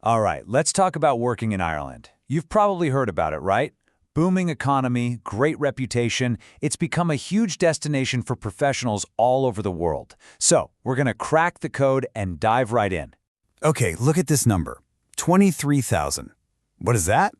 All right, let's talk about working in Ireland. You've probably heard about it, right? Booming economy, great reputation. It's become a huge destination for professionals all over the world. So, we're going to crack the code and dive right in. Okay, look at this number. 23,000. What is that?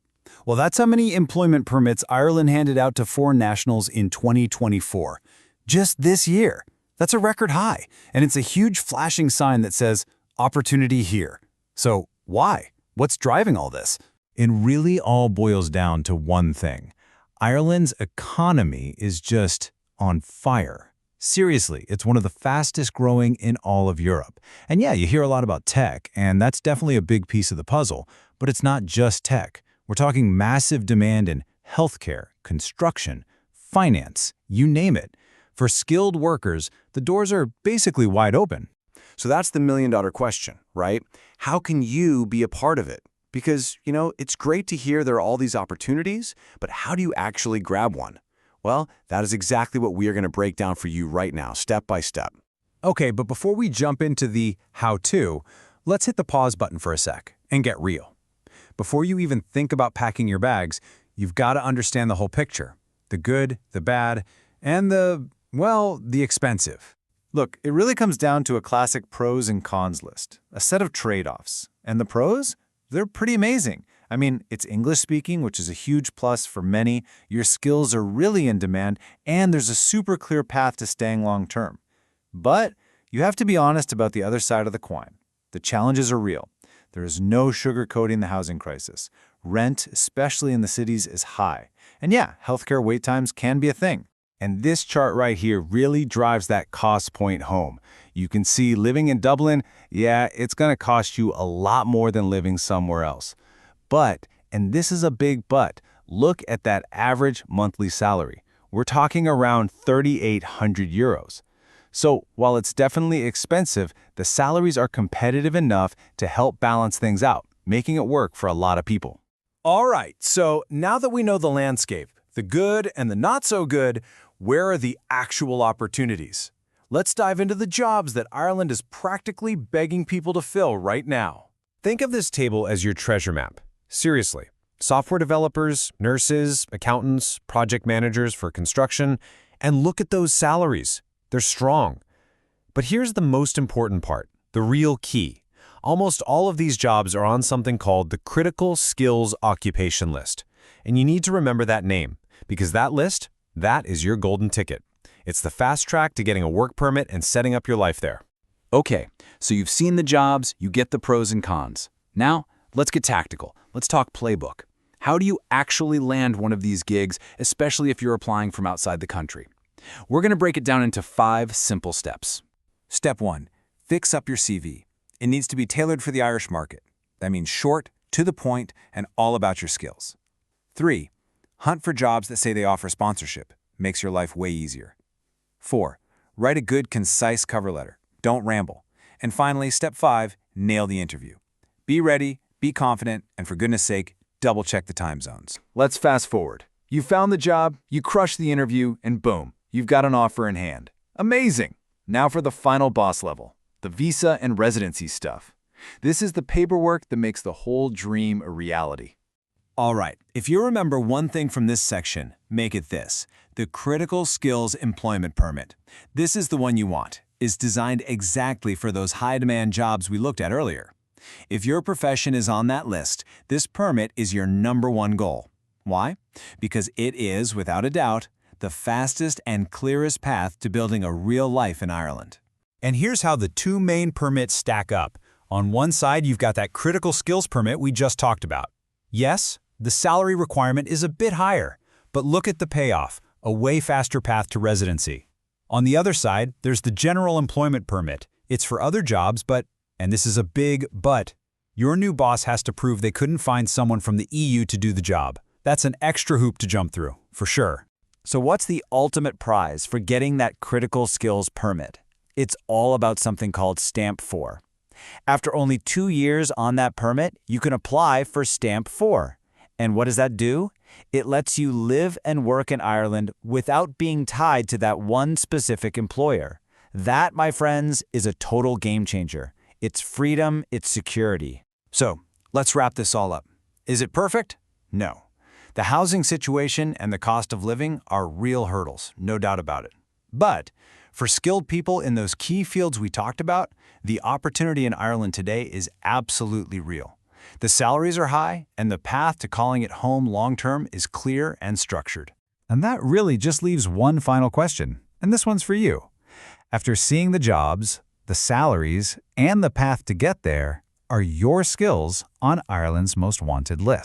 Well, that's how many employment permits Ireland handed out to foreign nationals in 2024. Just this year. That's a record high, and it's a huge flashing sign that says, opportunity here. So, why? What's driving all this? It really all boils down to one thing. Ireland's economy is just on fire. Seriously, it's one of the fastest growing in all of Europe. And yeah, you hear a lot about tech, and that's definitely a big piece of the puzzle, but it's not just tech. We're talking massive demand in healthcare, construction, finance, you name it. For skilled workers, the doors are basically wide open. So that's the million-dollar question, right? How can you be a part of it? Because, it's great to hear there are all these opportunities, but how do you actually grab one? Well, that is exactly what we are going to break down for you right now, step by step. Okay, but before we jump into the how-to, let's hit the pause button for a sec and get real. Before you even think about packing your bags, you've got to understand the whole picture. The good, the bad, and the expensive. Look, it really comes down to a classic pros and cons list, a set of trade-offs. And the pros? They're pretty amazing. I mean, it's English speaking, which is a huge plus for many. Your skills are really in demand, and there's a super clear path to staying long-term. But you have to be honest about the other side of the coin. The challenges are real. There is no sugarcoating the housing crisis. Rent, especially in the cities, is high. And yeah, healthcare wait times can be a thing. And this chart right here really drives that cost point home. You can see living in Dublin, yeah, it's going to cost you a lot more than living somewhere else. But, and this is a big but, look at that average monthly salary. We're talking around 3,800 euros. So while it's definitely expensive, the salaries are competitive enough to help balance things out, making it work for a lot of people. All right, so now that we know the landscape, the good and the not so good, where are the actual opportunities? Let's dive into the jobs that Ireland is practically begging people to fill right now. Think of this table as your treasure map. Seriously. Software developers, nurses, accountants, project managers for construction, and look at those salaries. They're strong. But here's the most important part, the real key. Almost all of these jobs are on something called the Critical Skills Occupation List. And you need to remember that name, because that list, that is your golden ticket. It's the fast track to getting a work permit and setting up your life there. Okay, so you've seen the jobs, you get the pros and cons. Now, let's get tactical. Let's talk playbook. How do you actually land one of these gigs, especially if you're applying from outside the country? We're going to break it down into 5 simple steps. Step 1. Fix up your CV. It needs to be tailored for the Irish market. That means short, to the point, and all about your skills. 3. Hunt for jobs that say they offer sponsorship. Makes your life way easier. 4. Write a good, concise cover letter. Don't ramble. And finally, step 5, nail the interview. Be ready, be confident, and for goodness sake, double-check the time zones. Let's fast forward. You found the job, you crushed the interview, and boom, you've got an offer in hand. Amazing! Now for the final boss level, the visa and residency stuff. This is the paperwork that makes the whole dream a reality. All right, if you remember one thing from this section, make it this: the Critical Skills Employment Permit. This is the one you want. It's designed exactly for those high-demand jobs we looked at earlier. If your profession is on that list, this permit is your #1 goal. Why? Because it is, without a doubt, the fastest and clearest path to building a real life in Ireland. And here's how the 2 main permits stack up. On one side, you've got that critical skills permit we just talked about. Yes, the salary requirement is a bit higher, but look at the payoff, a way faster path to residency. On the other side, there's the general employment permit. It's for other jobs, but, and this is a big but, your new boss has to prove they couldn't find someone from the EU to do the job. That's an extra hoop to jump through, for sure. So what's the ultimate prize for getting that critical skills permit? It's all about something called Stamp 4. After only 2 years on that permit, you can apply for Stamp 4. And what does that do? It lets you live and work in Ireland without being tied to that one specific employer. That, my friends, is a total game changer. It's freedom, it's security. So, Let's wrap this all up. Is it perfect? No. The housing situation and the cost of living are real hurdles, no doubt about it. But for skilled people in those key fields we talked about, the opportunity in Ireland today is absolutely real. The salaries are high, and the path to calling it home long-term is clear and structured. And that really just leaves one final question, and this one's for you. After seeing the jobs, the salaries, and the path to get there, are your skills on Ireland's most wanted list?